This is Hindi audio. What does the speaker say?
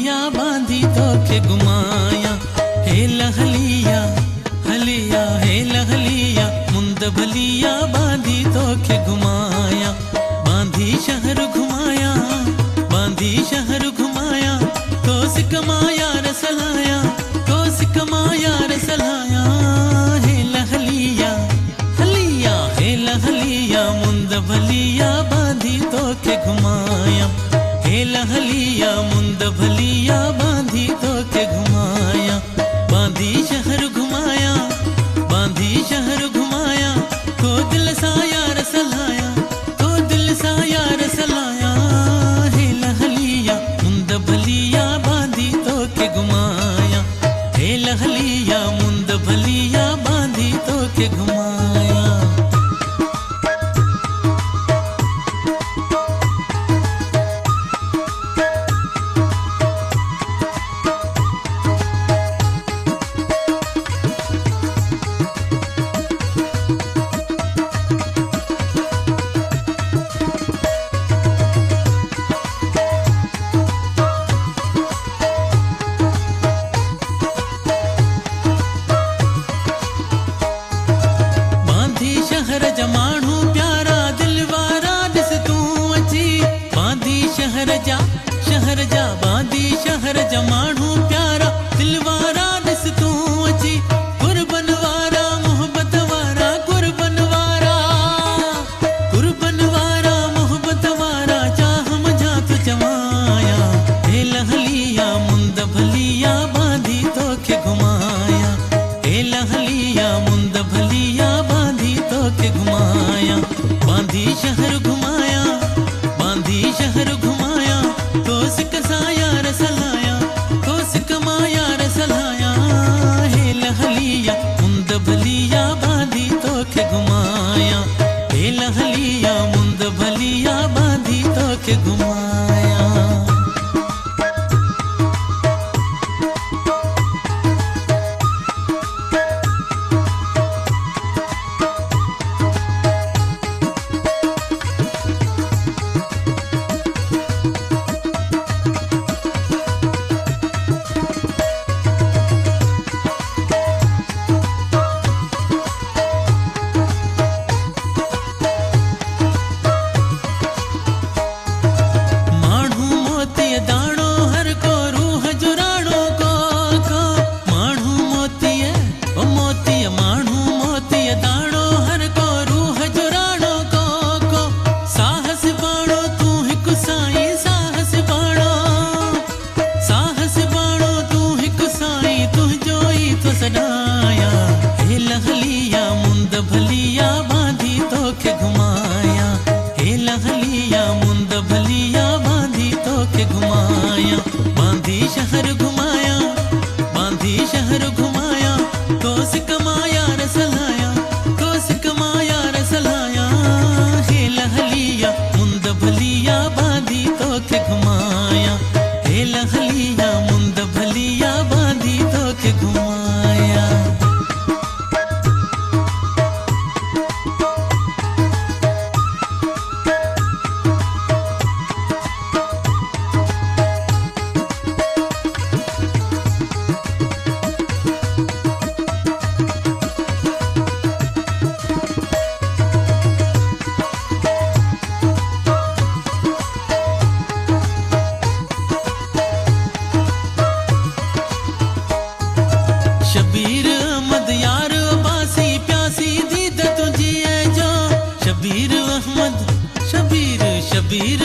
या बांधी तोखे घुमाया हे लहलिया हलिया हे लहलिया मुंद भलिया बांधी तोखे घुमाया बांधी शहर घुमाया बांधी शहर घुमाया तो सिकमाया रसलाया तो सिकमाया रसलाया हे लहलिया हलिया हे लहलिया मुंद भलिया बांधी तोखे घुमाया हे लहलिया मुंद भलिया बांधी तोखे घुमाया बांधी शहर घुमाया बांधी शहर घुमाया तो दिल सा यार सलाया तो दिल सा यार सलाया हे लहलिया मुंद भलिया बांधी तोखे घुमाया हे लहलिया मुंद भलिया बांधी तोखे घुमाया। शहर जमाणू प्यारा दिलवारा दिस तू अची बांधी शहर जा बांधी शहर जमाणू प्यारा दिलवारा दिस तू अची कुर्बन वारा मोहब्बत वारा कुर्बन वारा मोहब्बत वारा चाह मजा तू जमाया हे लहलिया मुंद भलिया बांधी तोखे घुमाया हे लहलिया मुंद भलिया बांधी तोखे घुमाया बांधी शहर घुमाया बांधी शहर घुमाया तो सिकसा यार सलाया तो सिकमा यार सलाया हे लहलिया मुंद भलिया बांधी तोखे घुमाया हे लहलिया मुंद भलिया बांधी तोखे घुमाया। दाणो हर को रूह जुराणो को माण्हू मोतीय ओ मोतीय माण्हू मोतीय दाणो हर को रूह जुराणो को साहस बाणो तू हिकु साईं साहस बाणो तू हिकु साईं तुंहिंजो ई तो सॾाया हे लहलिया मुंद भलिया बांधी तोखे घुमाया हे लहलिया मुंद भलिया बांधी तोखे घुमाया बांधी शहर घुमाया बांधी शहर घुमाया तो सिकमाया रसलाया तो सिकमाया रसलाया हे लहलिया मुंद भलिया बांधी तोखे घुमाया हे लहलिया मुंद भलिया बांधी तोखे घुमाया। शबीर अहमद यार अब्बासी प्यासी दीद तुझी है जो शबीर अहमद शबीर